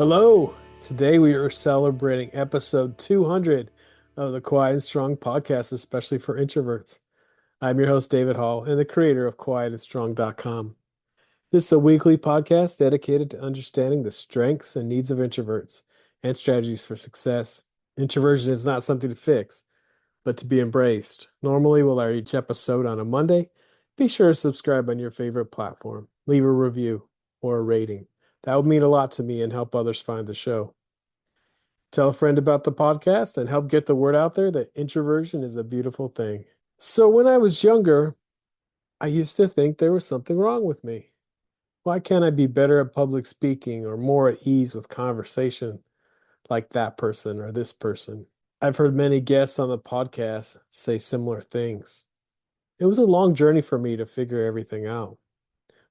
Hello. Today we are celebrating episode 200 of the Quiet and Strong podcast, especially for introverts. I'm your host, David Hall, and the creator of quietandstrong.com. This is a weekly podcast dedicated to understanding the strengths and needs of introverts and strategies for success. Introversion is not something to fix, but to be embraced. Normally, we'll air each episode on a Monday. Be sure to subscribe on your favorite platform, leave a review or a rating. That would mean a lot to me and help others find the show. Tell a friend about the podcast and help get the word out there that introversion is a beautiful thing. So, when I was younger, I used to think there was something wrong with me. Why can't I be better at public speaking or more at ease with conversation like that person or this person? I've heard many guests on the podcast say similar things. It was a long journey for me to figure everything out.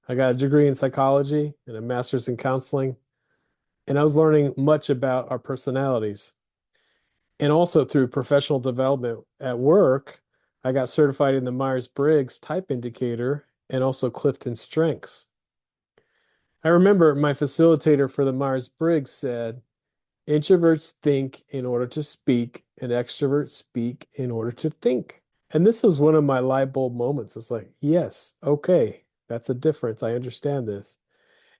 I got a degree in psychology and a master's in counseling, and I was learning much about our personalities. And also through professional development at work, I got certified in the Myers-Briggs type indicator and also Clifton Strengths. I remember my facilitator for the Myers-Briggs said, introverts think in order to speak, and extroverts speak in order to think. And this was one of my light bulb moments. It's like, yes, okay, that's a difference. I understand this.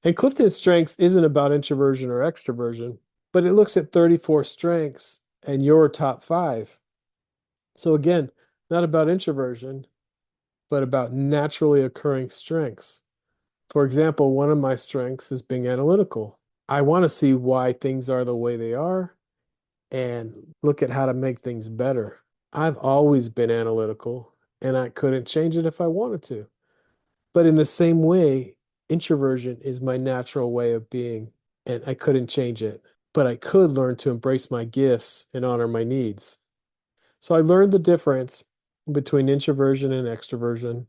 And Clifton Strengths isn't about introversion or extroversion, but it looks at 34 strengths and your top five. So again, not about introversion, but about naturally occurring strengths. For example, one of my strengths is being analytical. I want to see why things are the way they are and look at how to make things better. I've always been analytical and I couldn't change it if I wanted to. But in the same way, introversion is my natural way of being and I couldn't change it. But I could learn to embrace my gifts and honor my needs. So I learned the difference between introversion and extroversion,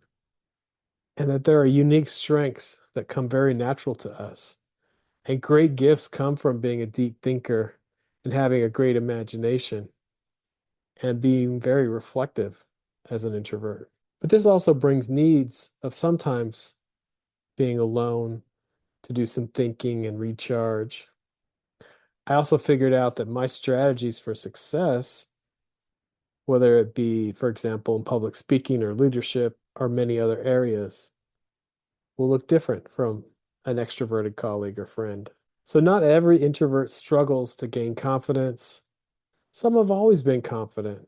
and that there are unique strengths that come very natural to us. And great gifts come from being a deep thinker and having a great imagination and being very reflective as an introvert. But this also brings needs of sometimes being alone to do some thinking and recharge. I also figured out that my strategies for success, whether it be, for example, in public speaking or leadership or many other areas, will look different from an extroverted colleague or friend. So, not every introvert struggles to gain confidence. Some have always been confident,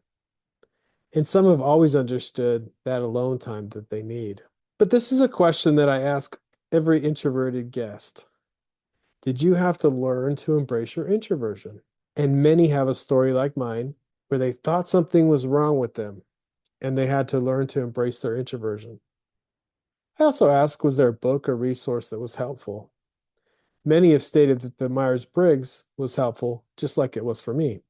and some have always understood that alone time that they need. But this is a question that I ask every introverted guest. Did you have to learn to embrace your introversion? And many have a story like mine where they thought something was wrong with them and they had to learn to embrace their introversion. I also ask, was there a book or resource that was helpful? Many have stated that the Myers-Briggs was helpful, just like it was for me.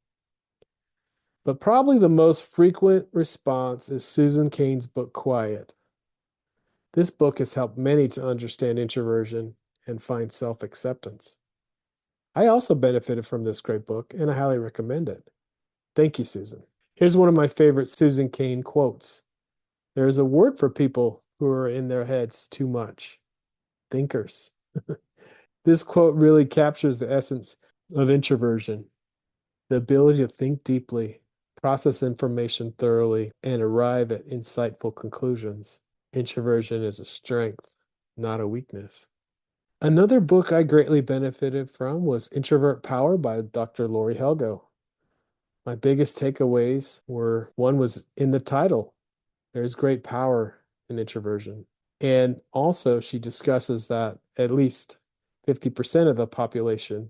But probably the most frequent response is Susan Cain's book, Quiet. This book has helped many to understand introversion and find self-acceptance. I also benefited from this great book, and I highly recommend it. Thank you, Susan. Here's one of my favorite Susan Cain quotes. There is a word for people who are in their heads too much. Thinkers. This quote really captures the essence of introversion, the ability to think deeply, process information thoroughly, and arrive at insightful conclusions. Introversion is a strength, not a weakness. Another book I greatly benefited from was Introvert Power by Dr. Lori Helgo. My biggest takeaways were one was in the title. There's great power in introversion. And also, she discusses that at least 50% of the population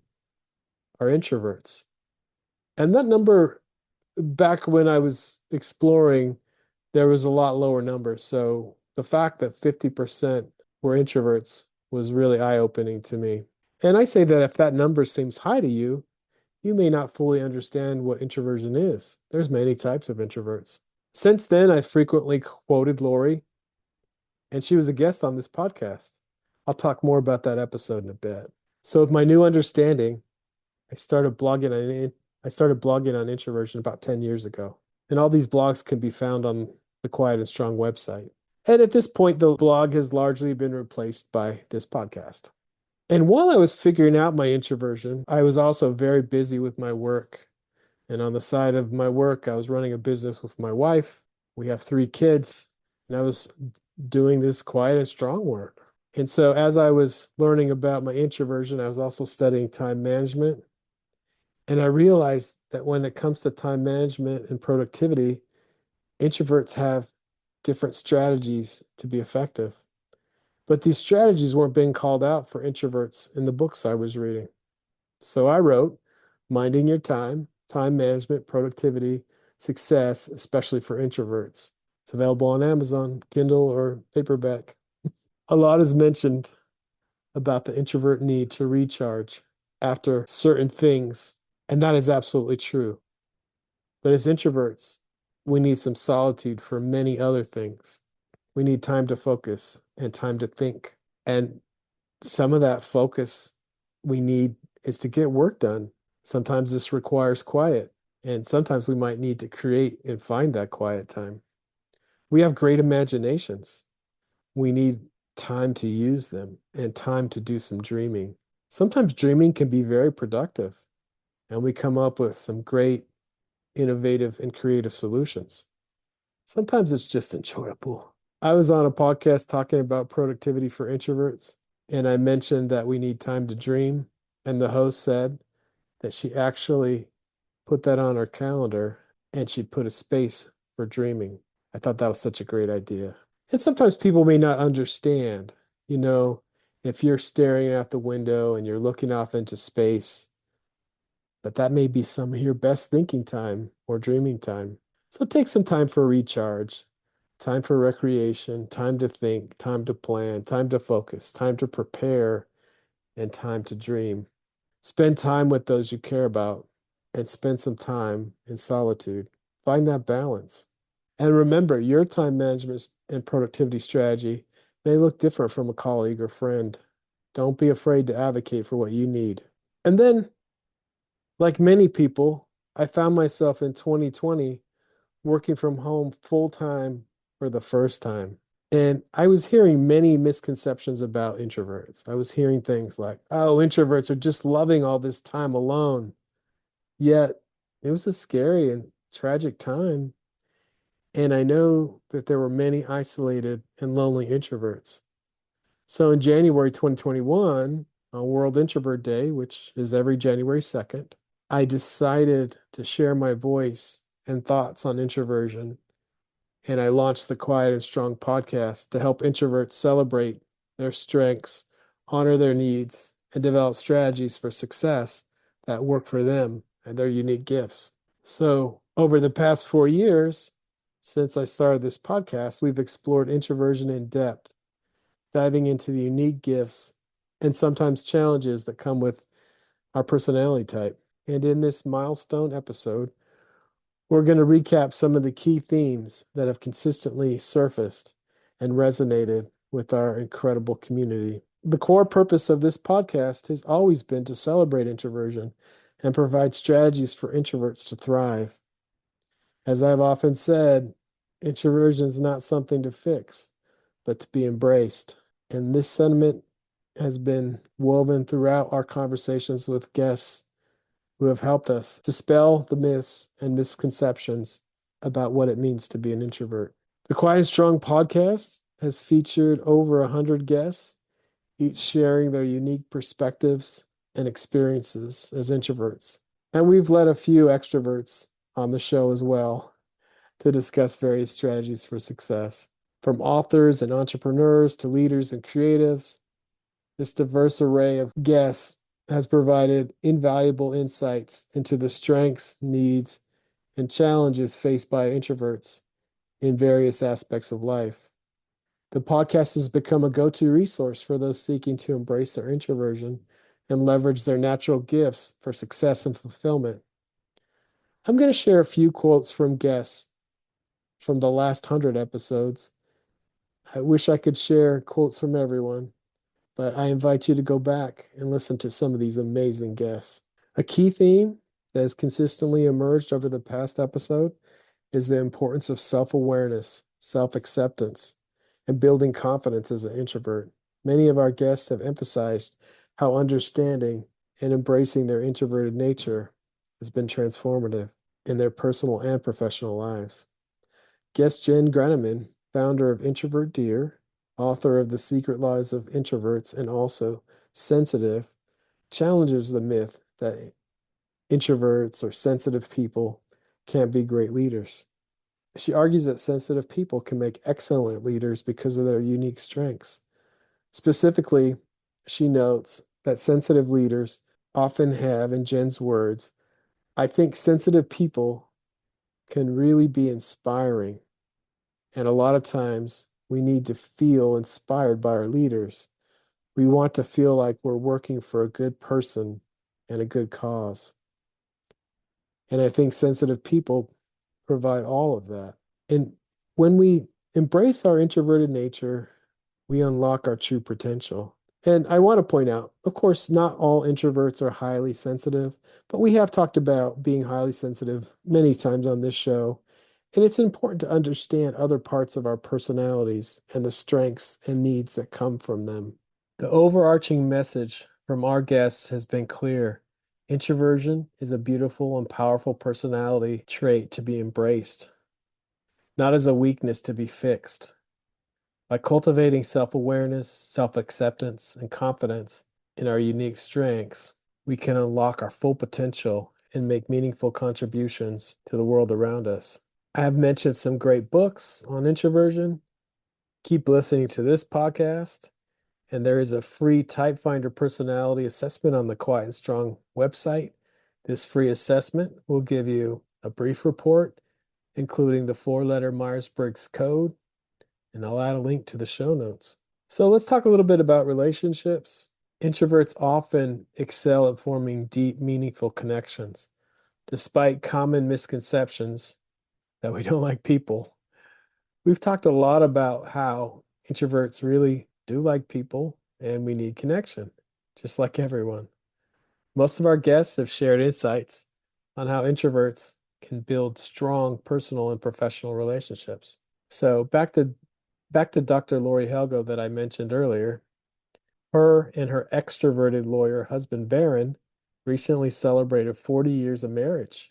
are introverts. And that number, back when I was exploring, there was a lot lower number. So the fact that 50% were introverts was really eye-opening to me. And I say that if that number seems high to you, you may not fully understand what introversion is. There's many types of introverts. Since then, I frequently quoted Lori, and she was a guest on this podcast. I'll talk more about that episode in a bit. So with my new understanding, I started blogging on introversion about 10 years ago. And all these blogs can be found on the Quiet and Strong website. And at this point, the blog has largely been replaced by this podcast. And while I was figuring out my introversion, I was also very busy with my work. And on the side of my work, I was running a business with my wife. We have 3 kids, and I was doing this quiet and strong work. And so, as I was learning about my introversion, I was also studying time management. And I realized that when it comes to time management and productivity, introverts have different strategies to be effective. But these strategies weren't being called out for introverts in the books I was reading. So I wrote Minding Your Time, Time Management, Productivity, Success, especially for Introverts. It's available on Amazon, Kindle, or paperback. A lot is mentioned about the introvert need to recharge after certain things, and that is absolutely true. But as introverts, we need some solitude for many other things. We need time to focus and time to think. And some of that focus we need is to get work done. Sometimes this requires quiet, and sometimes we might need to create and find that quiet time. We have great imaginations. We need time to use them and time to do some dreaming. Sometimes dreaming can be very productive, and we come up with some great, innovative, and creative solutions. Sometimes it's just enjoyable. I was on a podcast talking about productivity for introverts, and I mentioned that we need time to dream. And the host said that she actually put that on her calendar and she put a space for dreaming. I thought that was such a great idea. And sometimes people may not understand, you know, if you're staring out the window and you're looking off into space, but that may be some of your best thinking time or dreaming time. So take some time for recharge, time for recreation, time to think, time to plan, time to focus, time to prepare, and time to dream. Spend time with those you care about and spend some time in solitude. Find that balance. And remember, your time management and productivity strategy may look different from a colleague or friend. Don't be afraid to advocate for what you need. And then, like many people, I found myself in 2020 working from home full time for the first time. And I was hearing many misconceptions about introverts. I was hearing things like, oh, introverts are just loving all this time alone. Yet it was a scary and tragic time. And I know that there were many isolated and lonely introverts. So in January 2021, on World Introvert Day, which is every January 2nd, I decided to share my voice and thoughts on introversion. And I launched the Quiet and Strong podcast to help introverts celebrate their strengths, honor their needs, and develop strategies for success that work for them and their unique gifts. So, over the past 4 years, since I started this podcast, we've explored introversion in depth, diving into the unique gifts and sometimes challenges that come with our personality type. And in this milestone episode, we're going to recap some of the key themes that have consistently surfaced and resonated with our incredible community. The core purpose of this podcast has always been to celebrate introversion and provide strategies for introverts to thrive. As I've often said, introversion is not something to fix, but to be embraced. And this sentiment has been woven throughout our conversations with guests who have helped us dispel the myths and misconceptions about what it means to be an introvert. The Quiet and Strong podcast has featured over 100 guests, each sharing their unique perspectives and experiences as introverts. And we've let a few extroverts on the show as well to discuss various strategies for success. From authors and entrepreneurs to leaders and creatives, this diverse array of guests has provided invaluable insights into the strengths, needs, and challenges faced by introverts in various aspects of life. The podcast has become a go-to resource for those seeking to embrace their introversion and leverage their natural gifts for success and fulfillment. I'm going to share a few quotes from guests from the last 100 episodes. I wish I could share quotes from everyone, but I invite you to go back and listen to some of these amazing guests. A key theme that has consistently emerged over the past episode is the importance of self-awareness, self-acceptance, and building confidence as an introvert. Many of our guests have emphasized how understanding and embracing their introverted nature has been transformative in their personal and professional lives. Guest Jen Greneman, founder of Introvert Dear, author of The Secret Lives of Introverts, and also Sensitive, challenges the myth that introverts or sensitive people can't be great leaders. She argues that sensitive people can make excellent leaders because of their unique strengths. Specifically, she notes that sensitive leaders often have, in Jen's words, I think sensitive people can really be inspiring. And a lot of times we need to feel inspired by our leaders. We want to feel like we're working for a good person and a good cause. And I think sensitive people provide all of that. And when we embrace our introverted nature, we unlock our true potential. And I want to point out, of course, not all introverts are highly sensitive, but we have talked about being highly sensitive many times on this show. And it's important to understand other parts of our personalities and the strengths and needs that come from them. The overarching message from our guests has been clear. Introversion is a beautiful and powerful personality trait to be embraced, not as a weakness to be fixed. By cultivating self awareness, self acceptance, and confidence in our unique strengths, we can unlock our full potential and make meaningful contributions to the world around us. I have mentioned some great books on introversion. Keep listening to this podcast. And there is a free Type Finder personality assessment on the Quiet and Strong website. This free assessment will give you a brief report, including the four-letter Myers-Briggs code, and I'll add a link to the show notes. So let's talk a little bit about relationships. Introverts often excel at forming deep, meaningful connections, despite common misconceptions that we don't like people. We've talked a lot about how introverts really do like people and we need connection, just like everyone. Most of our guests have shared insights on how introverts can build strong personal and professional relationships. So back to Dr. Lori Helgo that I mentioned earlier. Her and her extroverted lawyer husband Baron recently celebrated 40 years of marriage.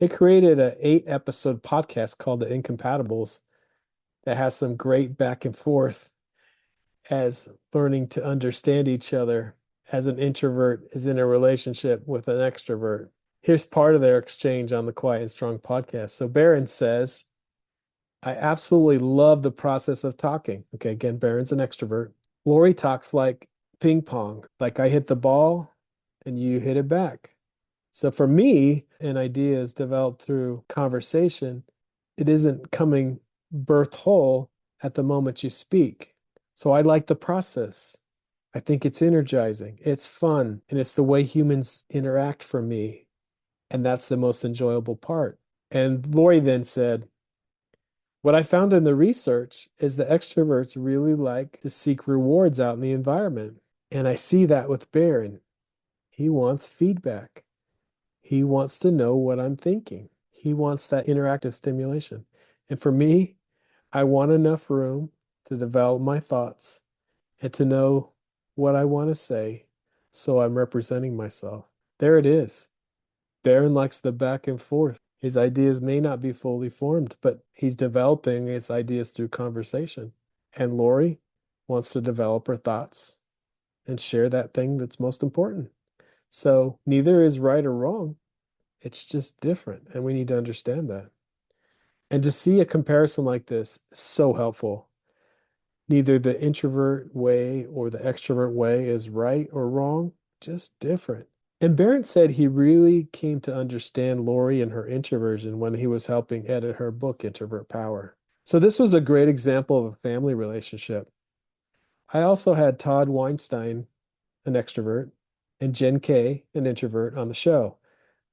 They created an 8-episode podcast called The Incompatibles that has some great back and forth as learning to understand each other as an introvert is in a relationship with an extrovert. Here's part of their exchange on the Quiet and Strong podcast. So Baron says, I absolutely love the process of talking. Okay, again, Baron's an extrovert. Lori talks like ping pong, like I hit the ball and you hit it back. So for me, an idea is developed through conversation. It isn't coming birth whole at the moment you speak. So I like the process. I think it's energizing, it's fun, and it's the way humans interact for me. And that's the most enjoyable part. And Lori then said, what I found in the research is that extroverts really like to seek rewards out in the environment. And I see that with Baron. He wants feedback. He wants to know what I'm thinking. He wants that interactive stimulation. And for me, I want enough room to develop my thoughts and to know what I want to say so I'm representing myself. There it is. Baron likes the back and forth. His ideas may not be fully formed, but he's developing his ideas through conversation. And Lori wants to develop her thoughts and share that thing that's most important. So neither is right or wrong. It's just different, and we need to understand that. And to see a comparison like this is so helpful. Neither the introvert way or the extrovert way is right or wrong, just different. And Barrett said he really came to understand Lori and her introversion when he was helping edit her book, Introvert Power. So this was a great example of a family relationship. I also had Todd Weinstein, an extrovert, and Jen Kay, an introvert, on the show.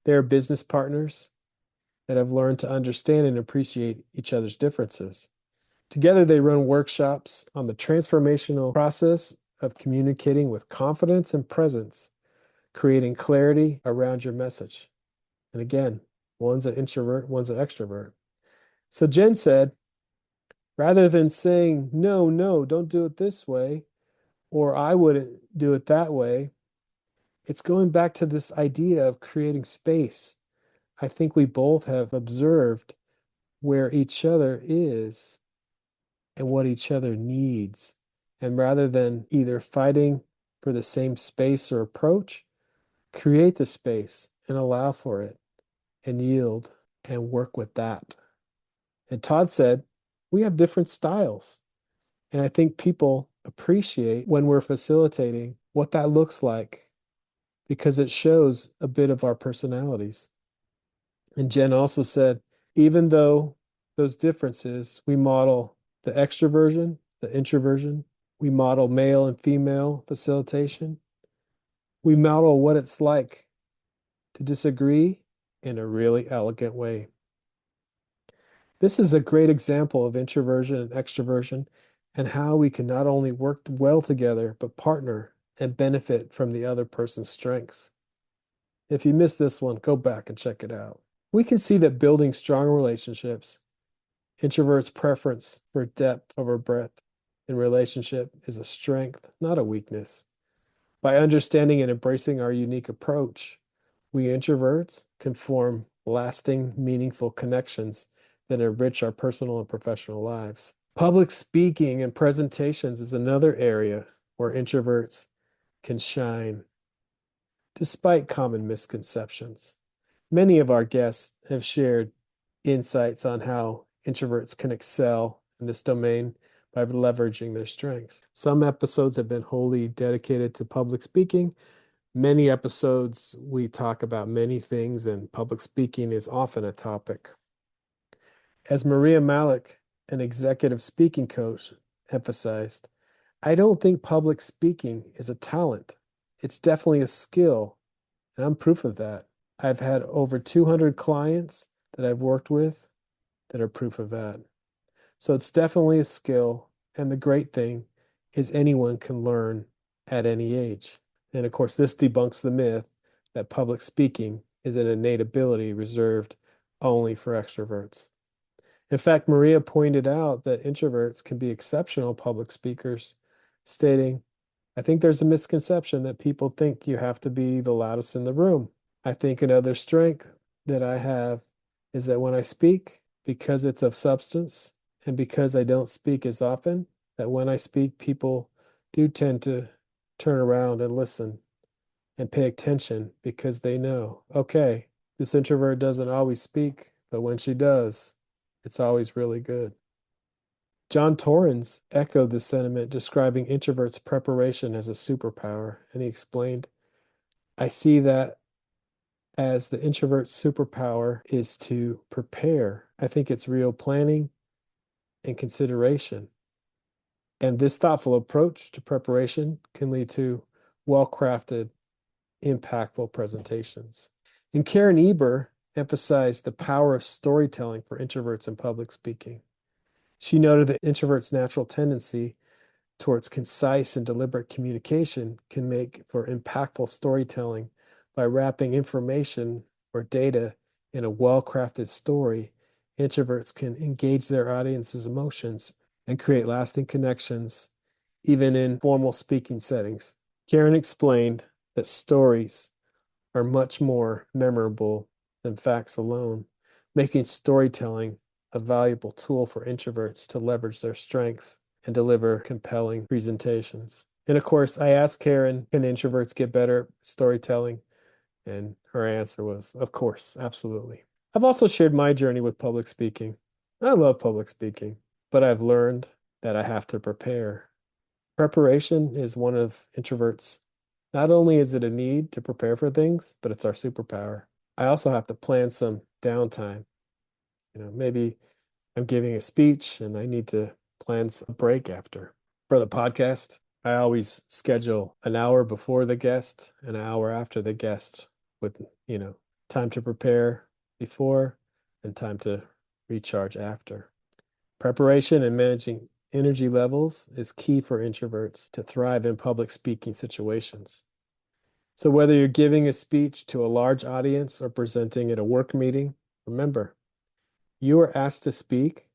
They're business partners that have learned to understand and appreciate each other's differences. Together, they run workshops on the transformational process of communicating with confidence and presence, creating clarity around your message. And again, one's an introvert, one's an extrovert. So Jen said, rather than saying, no, no, don't do it this way, or I wouldn't do it that way. It's going back to this idea of creating space. I think we both have observed where each other is and what each other needs. And rather than either fighting for the same space or approach, create the space and allow for it and yield and work with that. And Todd said, we have different styles. And I think people appreciate when we're facilitating what that looks like because it shows a bit of our personalities. And Jen also said, even though those differences, we model the extroversion, the introversion, we model male and female facilitation, we model what it's like to disagree in a really elegant way. This is a great example of introversion and extroversion and how we can not only work well together, but partner and benefit from the other person's strengths. If you missed this one, go back and check it out. We can see that building strong relationships, introverts' preference for depth over breadth in relationship is a strength, not a weakness. By understanding and embracing our unique approach, we introverts can form lasting, meaningful connections that enrich our personal and professional lives. Public speaking and presentations is another area where introverts can shine, despite common misconceptions. Many of our guests have shared insights on how introverts can excel in this domain by leveraging their strengths. Some episodes have been wholly dedicated to public speaking. Many episodes, we talk about many things, and public speaking is often a topic. As Maria Malik, an executive speaking coach, emphasized, I don't think public speaking is a talent. It's definitely a skill, and I'm proof of that. I've had over 200 clients that I've worked with that are proof of that. So it's definitely a skill, and the great thing is anyone can learn at any age. And of course, this debunks the myth that public speaking is an innate ability reserved only for extroverts. In fact, Maria pointed out that introverts can be exceptional public speakers, stating, I think there's a misconception that people think you have to be the loudest in the room. I think another strength that I have is that when I speak, because it's of substance and because I don't speak as often, that when I speak, people do tend to turn around and listen and pay attention because they know, okay, this introvert doesn't always speak, but when she does, it's always really good. John Torrance echoed this sentiment, describing introverts' preparation as a superpower, and he explained, I see that as the introvert's superpower is to prepare. I think it's real planning and consideration. And this thoughtful approach to preparation can lead to well-crafted, impactful presentations. And Karen Eber emphasized the power of storytelling for introverts in public speaking. She noted that introverts' natural tendency towards concise and deliberate communication can make for impactful storytelling by wrapping information or data in a well-crafted story. Introverts can engage their audience's emotions and create lasting connections, even in formal speaking settings. Karen explained that stories are much more memorable than facts alone, making storytelling a valuable tool for introverts to leverage their strengths and deliver compelling presentations. And of course, I asked Karen, can introverts get better at storytelling? And her answer was, of course, absolutely. I've also shared my journey with public speaking. I love public speaking, but I've learned that I have to prepare. Preparation is one of introverts. Not only is it a need to prepare for things, but it's our superpower. I also have to plan some downtime. Maybe I'm giving a speech and I need to plan a break after. For the podcast, I always schedule an hour before the guest, an hour after the guest with, time to prepare before and time to recharge after. Preparation and managing energy levels is key for introverts to thrive in public speaking situations. So whether you're giving a speech to a large audience or presenting at a work meeting, remember, you are asked to speak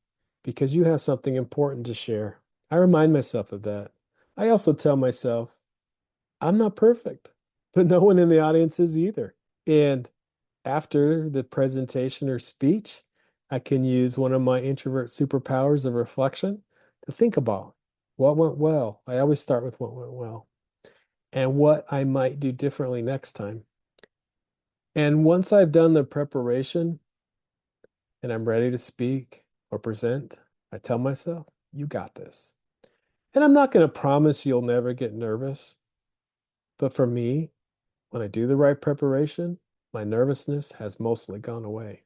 because you have something important to share. I remind myself of that. I also tell myself, I'm not perfect, but no one in the audience is either. And after the presentation or speech, I can use one of my introvert superpowers of reflection to think about what went well. I always start with what went well and what I might do differently next time. And once I've done the preparation and I'm ready to speak or present, I tell myself, you got this. And I'm not going to promise you'll never get nervous, but for me, when I do the right preparation, my nervousness has mostly gone away.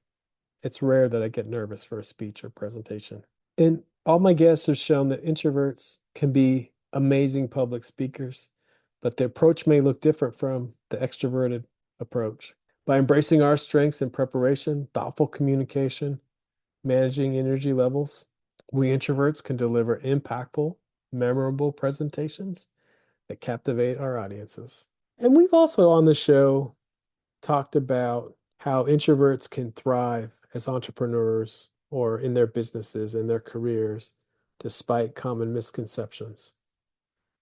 It's rare that I get nervous for a speech or presentation. And all my guests have shown that introverts can be amazing public speakers, but the approach may look different from the extroverted approach. By embracing our strengths in preparation, thoughtful communication, managing energy levels, we introverts can deliver impactful, memorable presentations that captivate our audiences. And we've also on the show talked about how introverts can thrive as entrepreneurs or in their businesses and their careers despite common misconceptions.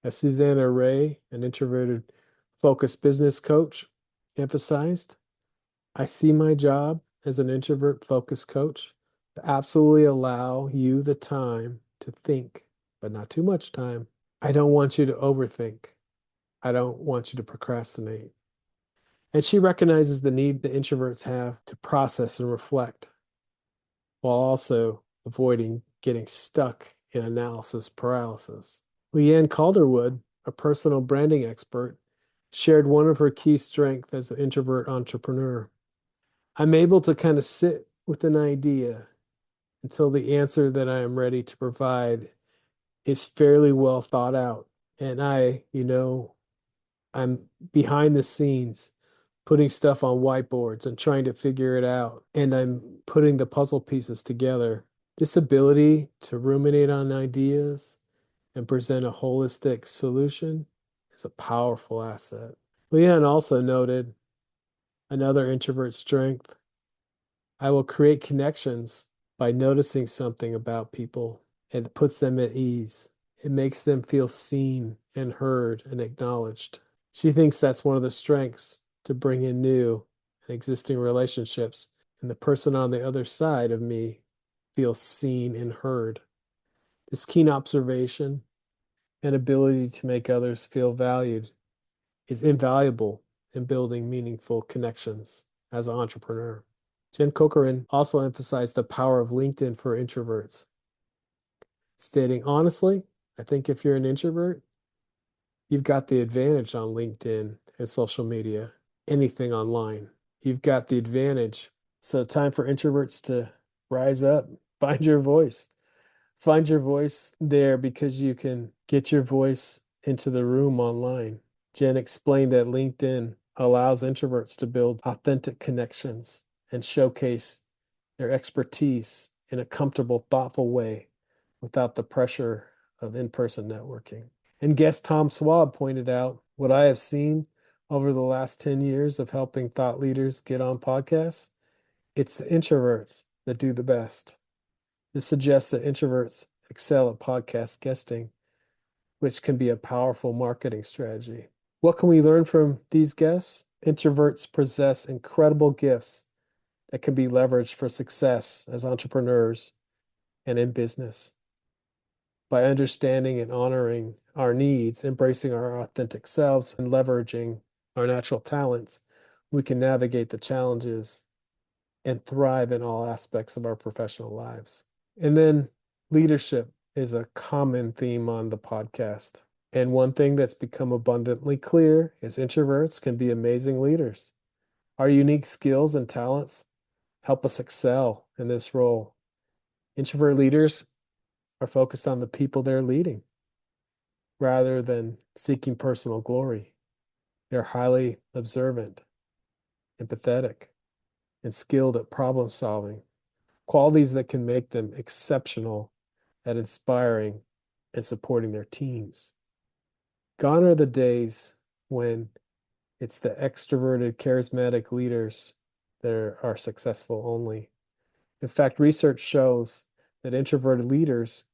As Susanna Ray, an introverted focused business coach, emphasized, I see my job as an introvert focused coach to absolutely allow you the time to think, but not too much time. I don't want you to overthink. I don't want you to procrastinate. And she recognizes the need the introverts have to process and reflect while also avoiding getting stuck in analysis paralysis. Leanne Calderwood, a personal branding expert, shared one of her key strengths as an introvert entrepreneur. I'm able to kind of sit with an idea until the answer that I am ready to provide is fairly well thought out. And I'm behind the scenes putting stuff on whiteboards and trying to figure it out. And I'm putting the puzzle pieces together. This ability to ruminate on ideas and present a holistic solution is a powerful asset. Leon also noted another introvert strength. I will create connections by noticing something about people. It puts them at ease. It makes them feel seen and heard and acknowledged. She thinks that's one of the strengths to bring in new and existing relationships. And the person on the other side of me feels seen and heard. This keen observation and ability to make others feel valued is invaluable in building meaningful connections as an entrepreneur. Jen Corcoran also emphasized the power of LinkedIn for introverts, stating, honestly, I think if you're an introvert, you've got the advantage on LinkedIn and social media, anything online. You've got the advantage. So, time for introverts to rise up, find your voice. Find your voice there because you can get your voice into the room online. Jen explained that LinkedIn allows introverts to build authentic connections and showcase their expertise in a comfortable, thoughtful way without the pressure of in-person networking. And guest Tom Swab pointed out what I have seen over the last 10 years of helping thought leaders get on podcasts. It's the introverts that do the best. This suggests that introverts excel at podcast guesting, which can be a powerful marketing strategy. What can we learn from these guests? Introverts possess incredible gifts that can be leveraged for success as entrepreneurs and in business. By understanding and honoring our needs, embracing our authentic selves, and leveraging our natural talents, we can navigate the challenges and thrive in all aspects of our professional lives. And then leadership is a common theme on the podcast. And one thing that's become abundantly clear is introverts can be amazing leaders. Our unique skills and talents help us excel in this role. Introvert leaders are focused on the people they're leading rather than seeking personal glory. They're highly observant, empathetic, and skilled at problem solving, qualities that can make them exceptional at inspiring and supporting their teams. Gone are the days when it's the extroverted, charismatic leaders that are successful only. In fact, research shows that introverted leaders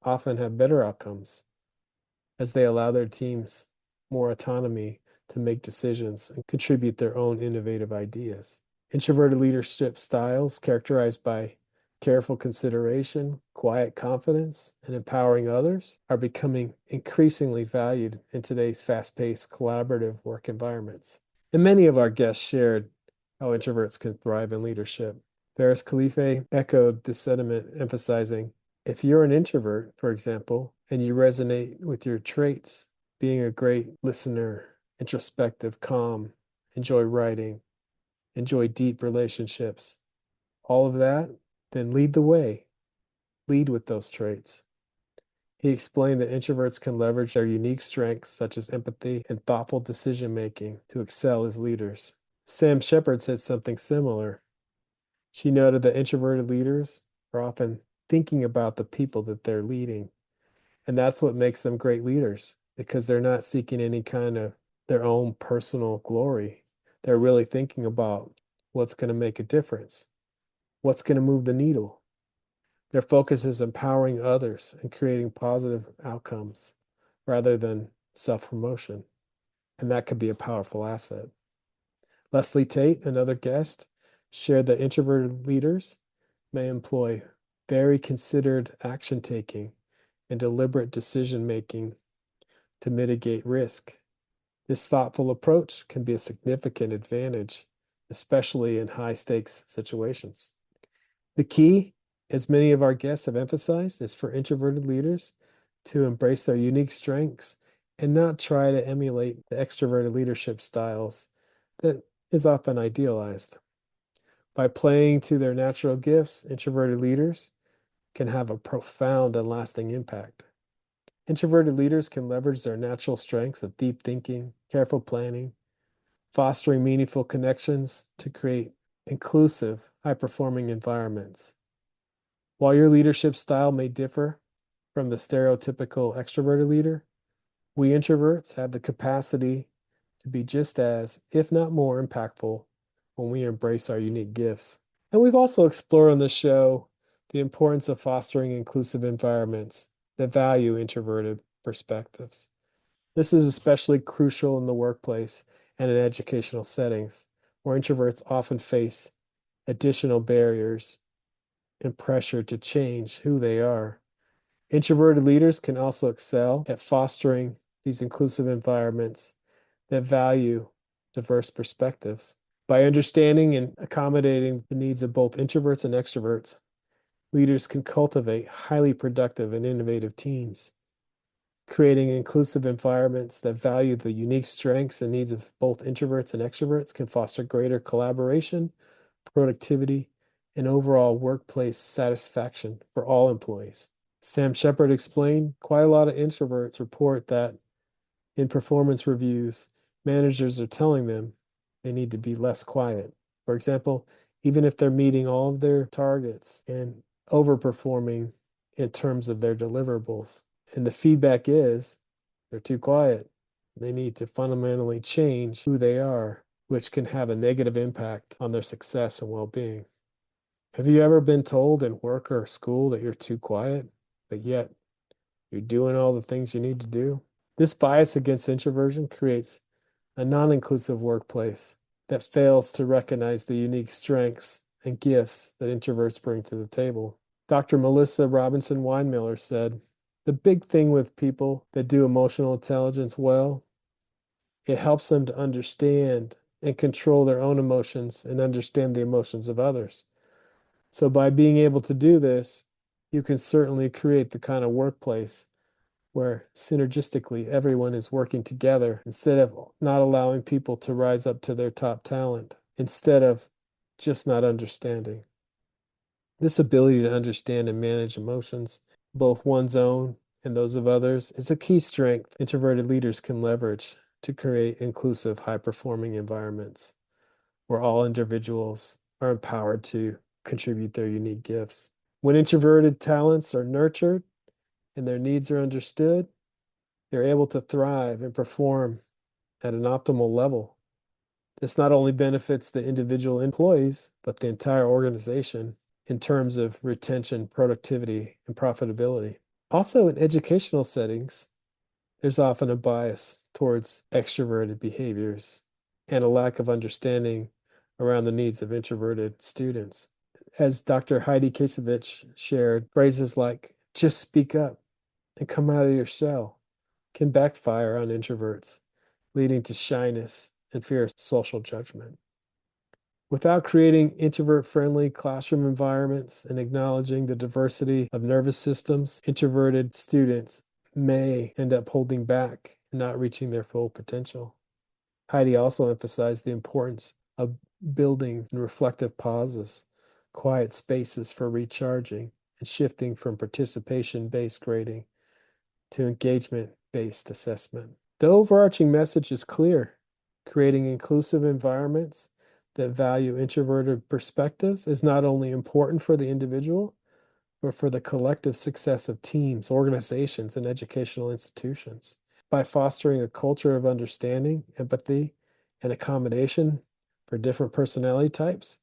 often have better outcomes as they allow their teams more autonomy to make decisions and contribute their own innovative ideas. Introverted leadership styles, characterized by careful consideration, quiet confidence, and empowering others, are becoming increasingly valued in today's fast-paced, collaborative work environments. And many of our guests shared how introverts can thrive in leadership. Faris Khalife echoed this sentiment, emphasizing, if you're an introvert, for example, and you resonate with your traits, being a great listener, introspective, calm, enjoy writing, enjoy deep relationships, all of that, then lead the way. Lead with those traits. He explained that introverts can leverage their unique strengths, such as empathy and thoughtful decision making, to excel as leaders. Sam Shepard said something similar. She noted that introverted leaders are often thinking about the people that they're leading. And that's what makes them great leaders, because they're not seeking any kind of their own personal glory. They're really thinking about what's going to make a difference, what's going to move the needle. Their focus is empowering others and creating positive outcomes rather than self-promotion. And that could be a powerful asset. Leslie Tate, another guest, shared that introverted leaders may employ very considered action taking and deliberate decision making to mitigate risk. This thoughtful approach can be a significant advantage, especially in high stakes situations. The key, as many of our guests have emphasized, is for introverted leaders to embrace their unique strengths and not try to emulate the extroverted leadership styles that is often idealized. By playing to their natural gifts, introverted leaders can have a profound and lasting impact. Introverted leaders can leverage their natural strengths of deep thinking, careful planning, fostering meaningful connections to create inclusive, high-performing environments. While your leadership style may differ from the stereotypical extroverted leader, we introverts have the capacity to be just as, if not more, impactful when we embrace our unique gifts. And we've also explored on this show the importance of fostering inclusive environments that value introverted perspectives. This is especially crucial in the workplace and in educational settings, where introverts often face additional barriers and pressure to change who they are. Introverted leaders can also excel at fostering these inclusive environments that value diverse perspectives. By understanding and accommodating the needs of both introverts and extroverts, leaders can cultivate highly productive and innovative teams. Creating inclusive environments that value the unique strengths and needs of both introverts and extroverts can foster greater collaboration, productivity, and overall workplace satisfaction for all employees. Sam Shepard explained quite a lot of introverts report that in performance reviews, managers are telling them they need to be less quiet. For example, even if they're meeting all of their targets and overperforming in terms of their deliverables, and the feedback is they're too quiet. They need to fundamentally change who they are, which can have a negative impact on their success and well-being. Have you ever been told in work or school that you're too quiet, but yet you're doing all the things you need to do? This bias against introversion creates a non-inclusive workplace that fails to recognize the unique strengths and gifts that introverts bring to the table. Dr. Melissa Robinson Weinmiller said, the big thing with people that do emotional intelligence well, it helps them to understand and control their own emotions and understand the emotions of others. So by being able to do this, you can certainly create the kind of workplace where synergistically everyone is working together instead of not allowing people to rise up to their top talent, instead of just not understanding. This ability to understand and manage emotions, both one's own and those of others, is a key strength introverted leaders can leverage to create inclusive, high-performing environments where all individuals are empowered to contribute their unique gifts. When introverted talents are nurtured and their needs are understood, they're able to thrive and perform at an optimal level. This not only benefits the individual employees, but the entire organization in terms of retention, productivity, and profitability. Also, in educational settings, There's often a bias towards extroverted behaviors and a lack of understanding around the needs of introverted students. As Dr. Heidi Kasevich shared, phrases like just speak up and come out of your shell can backfire on introverts, leading to shyness and fear of social judgment. Without creating introvert-friendly classroom environments and acknowledging the diversity of nervous systems, introverted students may end up holding back and not reaching their full potential. Heidi also emphasized the importance of building reflective pauses, quiet spaces for recharging, and shifting from participation-based grading to engagement-based assessment. The overarching message is clear: creating inclusive environments that value introverted perspectives is not only important for the individual, but for the collective success of teams, organizations, and educational institutions. By fostering a culture of understanding, empathy, and accommodation for different personality types,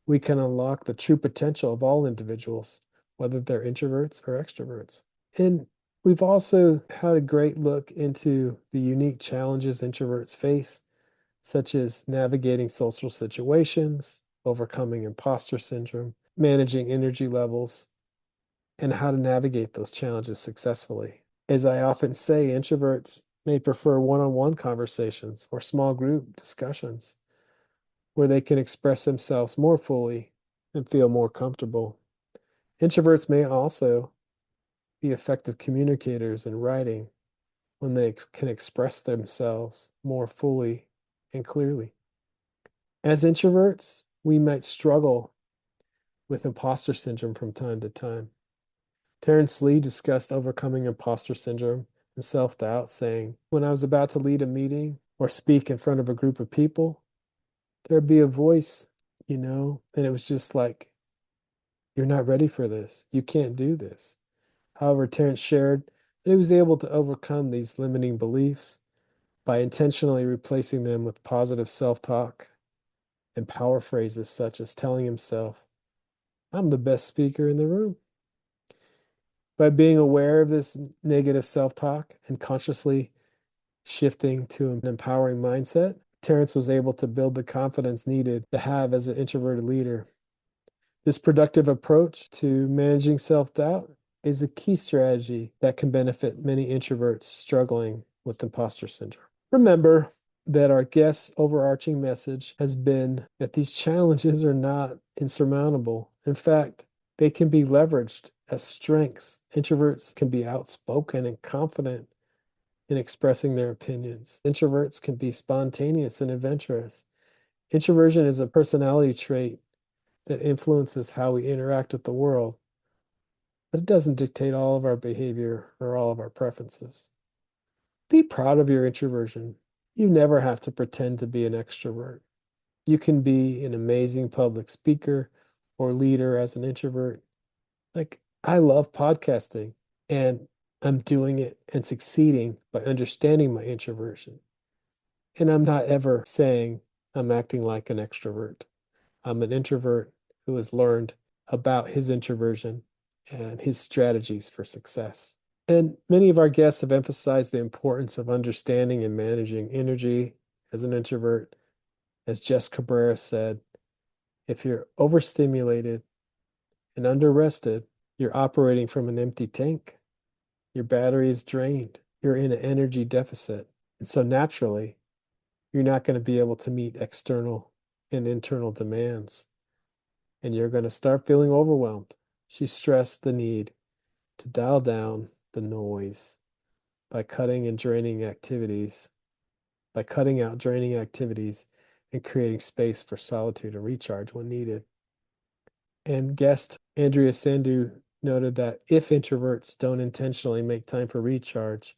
we can unlock the true potential of all individuals, whether they're introverts or extroverts. And we've also had a great look into the unique challenges introverts face, such as navigating social situations, overcoming imposter syndrome, managing energy levels, and how to navigate those challenges successfully. As I often say, introverts may prefer one-on-one conversations or small group discussions where they can express themselves more fully and feel more comfortable. Introverts may also be effective communicators in writing when they can express themselves more fully and clearly. As introverts, we might struggle with imposter syndrome from time to time. Terence Lee discussed overcoming imposter syndrome and self-doubt, saying, when I was about to lead a meeting or speak in front of a group of people, there'd be a voice, and it was just like, you're not ready for this. You can't do this. However, Terence shared that he was able to overcome these limiting beliefs by intentionally replacing them with positive self-talk and power phrases such as telling himself, I'm the best speaker in the room. By being aware of this negative self-talk and consciously shifting to an empowering mindset, Terence was able to build the confidence needed to have as an introverted leader. This productive approach to managing self-doubt is a key strategy that can benefit many introverts struggling with imposter syndrome. Remember that our guest's overarching message has been that these challenges are not insurmountable. In fact, they can be leveraged as strengths. Introverts can be outspoken and confident in expressing their opinions. Introverts can be spontaneous and adventurous. Introversion is a personality trait that influences how we interact with the world, but it doesn't dictate all of our behavior or all of our preferences. Be proud of your introversion. You never have to pretend to be an extrovert. You can be an amazing public speaker or leader as an introvert. Like, I love podcasting and I'm doing it and succeeding by understanding my introversion. And I'm not ever saying I'm acting like an extrovert. I'm an introvert who has learned about his introversion and his strategies for success. And many of our guests have emphasized the importance of understanding and managing energy as an introvert. As Jess Cabrera said, if you're overstimulated and underrested, you're operating from an empty tank. Your battery is drained. You're in an energy deficit. And so naturally, you're not going to be able to meet external and internal demands. And you're going to start feeling overwhelmed. She stressed the need to dial down the noise by cutting out draining activities and creating space for solitude and recharge when needed. And guest Andrea Sandu noted that if introverts don't intentionally make time for recharge,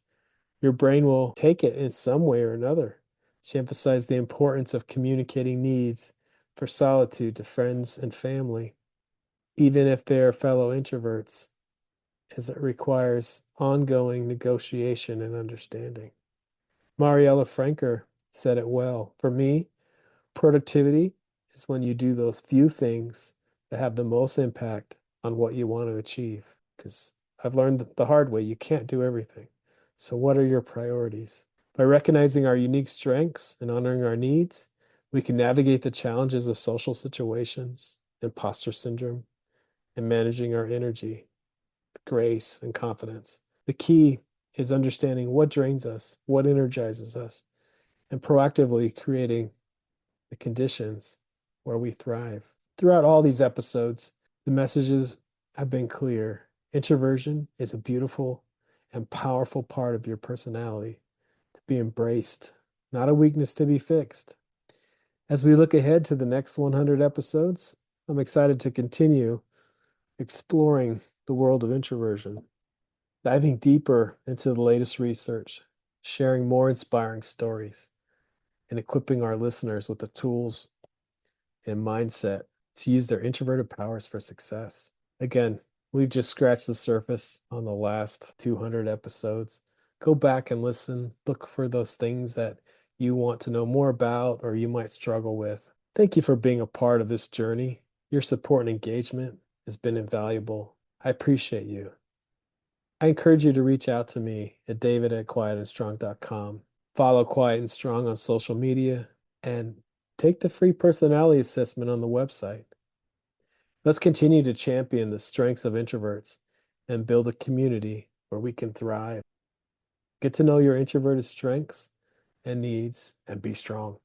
your brain will take it in some way or another. She emphasized the importance of communicating needs for solitude to friends and family, even if they're fellow introverts, as it requires ongoing negotiation and understanding. Mariella Franker said it well. For me, productivity is when you do those few things that have the most impact on what you want to achieve. Because I've learned the hard way, you can't do everything. So, what are your priorities? By recognizing our unique strengths and honoring our needs, we can navigate the challenges of social situations, imposter syndrome, and managing our energy with grace and confidence. The key is understanding what drains us, what energizes us, and proactively creating the conditions where we thrive. Throughout all these episodes, the messages have been clear. Introversion is a beautiful and powerful part of your personality to be embraced, not a weakness to be fixed. As we look ahead to the next 100 episodes, I'm excited to continue exploring the world of introversion, diving deeper into the latest research, sharing more inspiring stories, and equipping our listeners with the tools and mindset to use their introverted powers for success. Again, we've just scratched the surface on the last 200 episodes. Go back and listen. Look for those things that you want to know more about or you might struggle with. Thank you for being a part of this journey. Your support and engagement has been invaluable. I appreciate you. I encourage you to reach out to me at david@quietandstrong.com. Follow Quiet and Strong on social media and take the free personality assessment on the website. Let's continue to champion the strengths of introverts and build a community where we can thrive. Get to know your introverted strengths and needs and be strong.